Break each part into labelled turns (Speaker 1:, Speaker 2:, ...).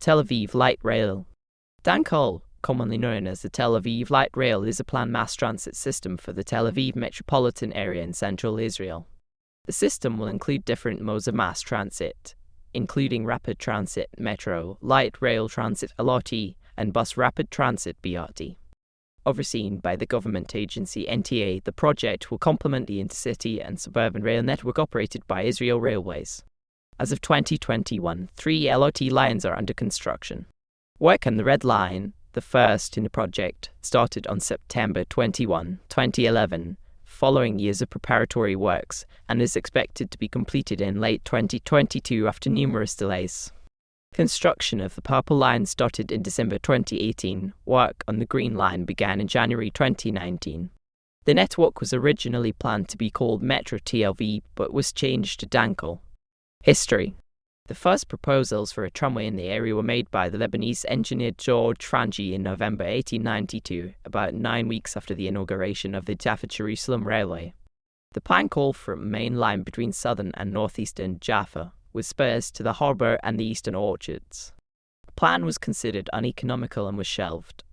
Speaker 1: Tel Aviv Light Rail. Dankal, commonly known as the Tel Aviv Light Rail, is a planned mass transit system for the Tel Aviv metropolitan area in central Israel. The system will include different modes of mass transit, including rapid transit metro, light rail transit LRT, and bus rapid transit BRT. Overseen by the government agency NTA, the project will complement the intercity and suburban rail network operated by Israel Railways. As of 2021, 3 LRT lines are under construction. Work on the Red Line, the first in the project, started on September 21, 2011, following years of preparatory works, and is expected to be completed in late 2022 after numerous delays. Construction of the Purple Line started in December 2018. Work on the Green Line began in January 2019. The network was originally planned to be called MetroTLV, but was changed to Dankal. History. The first proposals for a tramway in the area were made by the Lebanese engineer George Frangi in November 1892, about 9 weeks after the inauguration of the Jaffa-Jerusalem Railway. The plan called for a main line between southern and northeastern Jaffa, with spurs to the harbour and the eastern orchards. The plan was considered uneconomical and was shelved.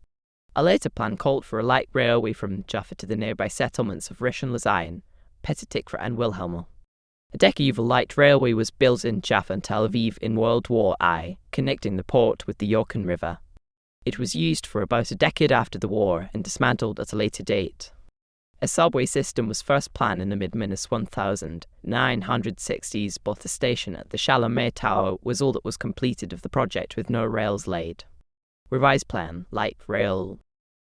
Speaker 1: A later plan called for a light railway from Jaffa to the nearby settlements of Rishon LeZion, Petah Tikva and Wilhelmel. A Dankal light railway was built in Jaffa and Tel Aviv in World War I, connecting the port with the Yorkon River. It was used for about a decade after the war and dismantled at a later date. A subway system was first planned in the mid-1960s, but the station at the Shalomeh Tower was all that was completed of the project with no rails laid. Revised plan, light rail.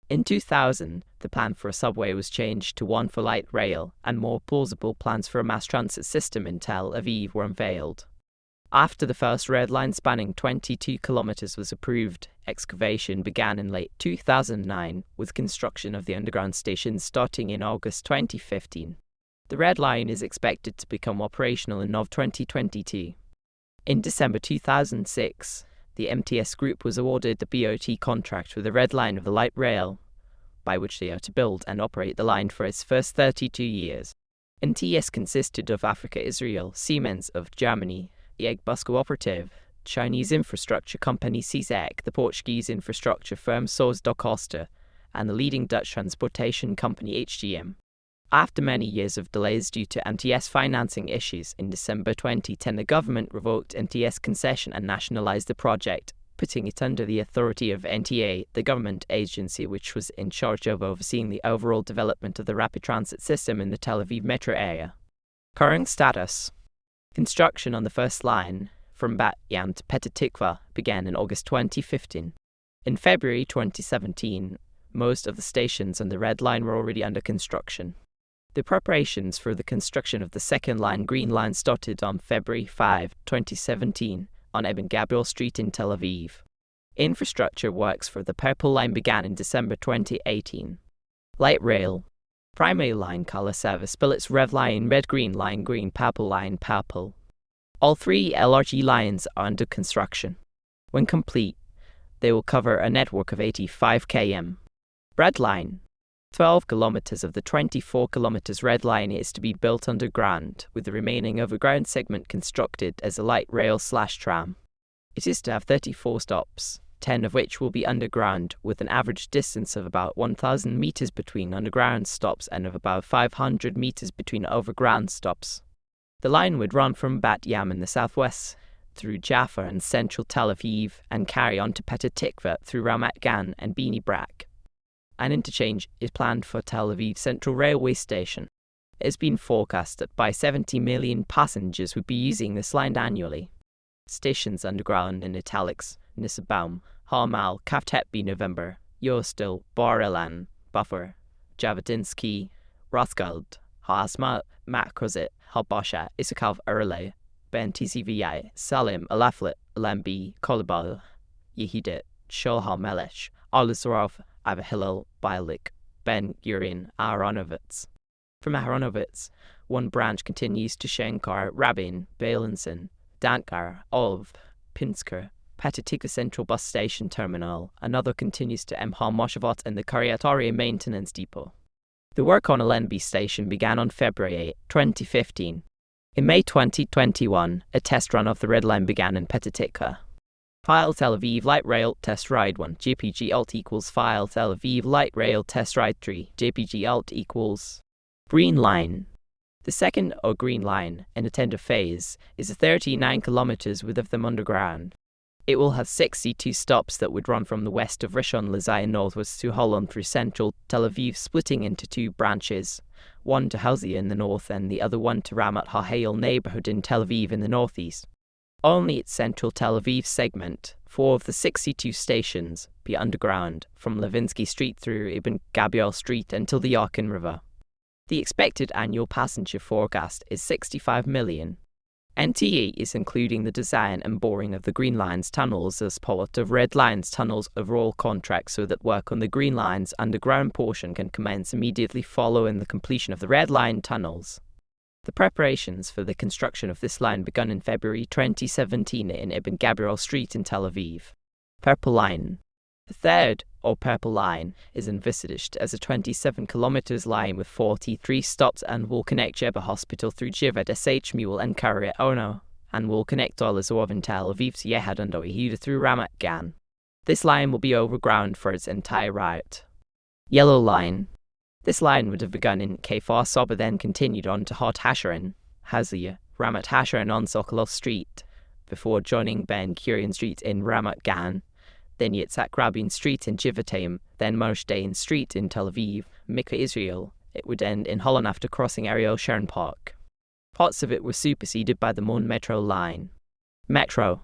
Speaker 1: In 2000, the plan for a subway was changed to one for light rail, and more plausible plans for a mass transit system in Tel Aviv were unveiled. After the first red line spanning 22 kilometers was approved, excavation began in late 2009, with construction of the underground station starting in August 2015. The red line is expected to become operational in Nov 2022. In December 2006, the MTS Group was awarded the BOT contract for the red line of the light rail, by which they are to build and operate the line for its first 32 years. MTS consisted of Africa Israel, Siemens of Germany, the Airbus Cooperative, Chinese infrastructure company CZEC, the Portuguese infrastructure firm Sós da Costa, and the leading Dutch transportation company HGM. After many years of delays due to MTS financing issues, in December 2010 the government revoked MTS concession and nationalized the project, putting it under the authority of NTA, the government agency which was in charge of overseeing the overall development of the rapid transit system in the Tel Aviv metro area. Current status. Construction on the first line, from Bat Yam to Petah Tikva, began in August 2015. In February 2017, most of the stations on the Red Line were already under construction. The preparations for the construction of the second line, Green Line, started on February 5, 2017, on Eben Gabriel Street in Tel Aviv. Infrastructure works for the Purple Line began in December 2018. Light Rail. Primary line color service: Billets Red Line, Red Green Line, Green Purple Line, Purple. All 3 LRT lines are under construction. When complete, they will cover a network of 85 km. Red Line. 12 kilometers of the 24 kilometers Red Line is to be built underground, with the remaining overground segment constructed as a light rail/tram. It is to have 34 stops, 10 of which will be underground, with an average distance of about 1,000 meters between underground stops and of about 500 meters between overground stops. The line would run from Bat Yam in the southwest through Jaffa and central Tel Aviv and carry on to Petah Tikva through Ramat Gan and Bnei Brak. An interchange is planned for Tel Aviv Central Railway Station. It has been forecast that by 70 million passengers would be using this line annually. Stations underground in italics: Nissebaum, Harmal, Kaftetbi November, Yostil, Bar Elan, Buffer, Javadinsky, Rothschild, Haasma, Makrozit, Halbasha, Isakov Erle, Ben TCVI, Salim, Alaflit, Lambi, Kolibal, Yehidit, Sholha Melesh, Alisarov, Avahilal, Bialik, Ben Gurion, Aharonovitz. From Aharonovitz, one branch continues to Shankar, Rabin, Balinson, Dankar, Olv, Pinsker, Petah Tikva Central Bus Station Terminal. Another continues to Mhal Moshavot and the Kiryat Arya Maintenance Depot. The work on Alenby Station began on February 8, 2015. In May 2021, a test run of the Red Line began in Petah Tikva. File Tel Aviv Light Rail Test Ride 1 JPG alt equals File Tel Aviv Light Rail Test Ride 3 JPG alt equals Green Line. The second, or Green Line, in a tender phase, is 39 kilometers width of them underground. It will have 62 stops that would run from the west of Rishon LeZion northwards to Holon through central Tel Aviv, splitting into two branches, one to Hosea in the north and the other one to Ramat HaHayil neighborhood in Tel Aviv in the northeast. Only its central Tel Aviv segment, 4 of the 62 stations, be underground, from Levinsky Street through Ibn Gabriel Street until the Yarkin River. The expected annual passenger forecast is 65 million. NTE is including the design and boring of the Green Line's tunnels as part of Red Line's tunnels overall contract so that work on the Green Line's underground portion can commence immediately following the completion of the Red Line tunnels. The preparations for the construction of this line began in February 2017 in Ibn Gabriel Street in Tel Aviv. Purple Line. The third, or Purple Line, is envisaged as a 27 kilometers line with 43 stops and will connect Sheba Hospital through Jivad Shmuel and Kiryat Ono, and will connect Or Azov in Tel Aviv to Yehud and Yehuda through Ramat Gan. This line will be overground for its entire route. Yellow Line. This line would have begun in Kfar Soba, then continued on to Hot Hasharon, Hosea, Ramat Hasharon on Sokolov Street, before joining Ben Gurion Street in Ramat Gan, then Yitzhak Rabin Street in Givatayim, then Moshe Dayan Street in Tel Aviv, Mikveh Israel. It would end in Holon after crossing Ariel Sharon Park. Parts of it were superseded by the Mon Metro line. Metro.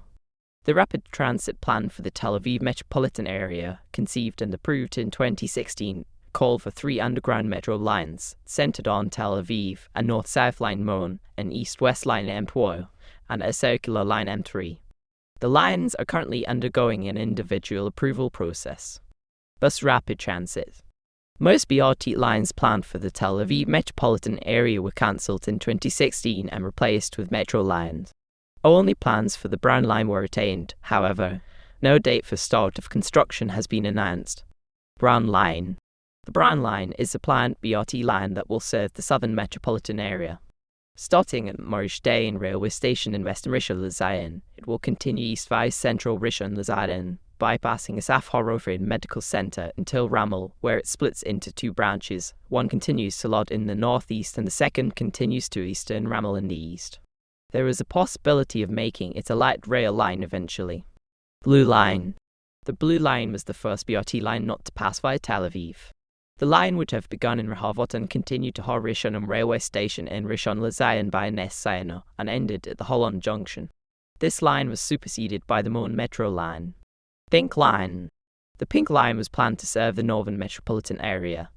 Speaker 1: The rapid transit plan for the Tel Aviv metropolitan area, conceived and approved in 2016, called for 3 underground metro lines, centered on Tel Aviv, a north-south line Mon, an east-west line M2, and a circular line M3. The lines are currently undergoing an individual approval process. Bus rapid transit. Most BRT lines planned for the Tel Aviv metropolitan area were cancelled in 2016 and replaced with metro lines. Only plans for the Brown Line were retained, however. No date for start of construction has been announced. Brown Line. The Brown Line is a planned BRT line that will serve the southern metropolitan area. Starting at Moshe Dayan railway station in western Rishon LeZion, it will continue east via central Rishon LeZion, bypassing Asaf Harofrin Medical Center until Ramel, where it splits into 2 branches. One continues to Lod in the northeast and the second continues to eastern Ramel in the east. There is a possibility of making it a light rail line eventually. Blue Line. The Blue Line was the first BRT line not to pass via Tel Aviv. The line would have begun in Rehovot and continued to Har Rishon railway station in Rishon LeZion by Nes Sayano and ended at the Holon Junction. This line was superseded by the Mon Metro line. Pink Line. The Pink Line was planned to serve the northern metropolitan area,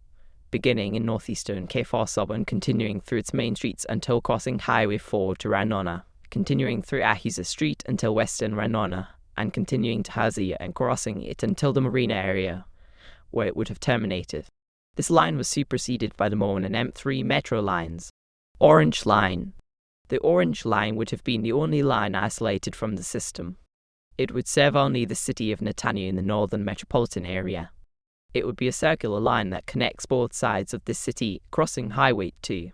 Speaker 1: beginning in northeastern Kfar Soba and continuing through its main streets until crossing Highway 4 to Ranona, continuing through Ahiza Street until western Ranona, and continuing to Hosea and crossing it until the marina area, where it would have terminated. This line was superseded by the Mon and M3 metro lines. Orange Line. The Orange Line would have been the only line isolated from the system. It would serve only the city of Netanya in the northern metropolitan area. It would be a circular line that connects both sides of the city, crossing Highway 2.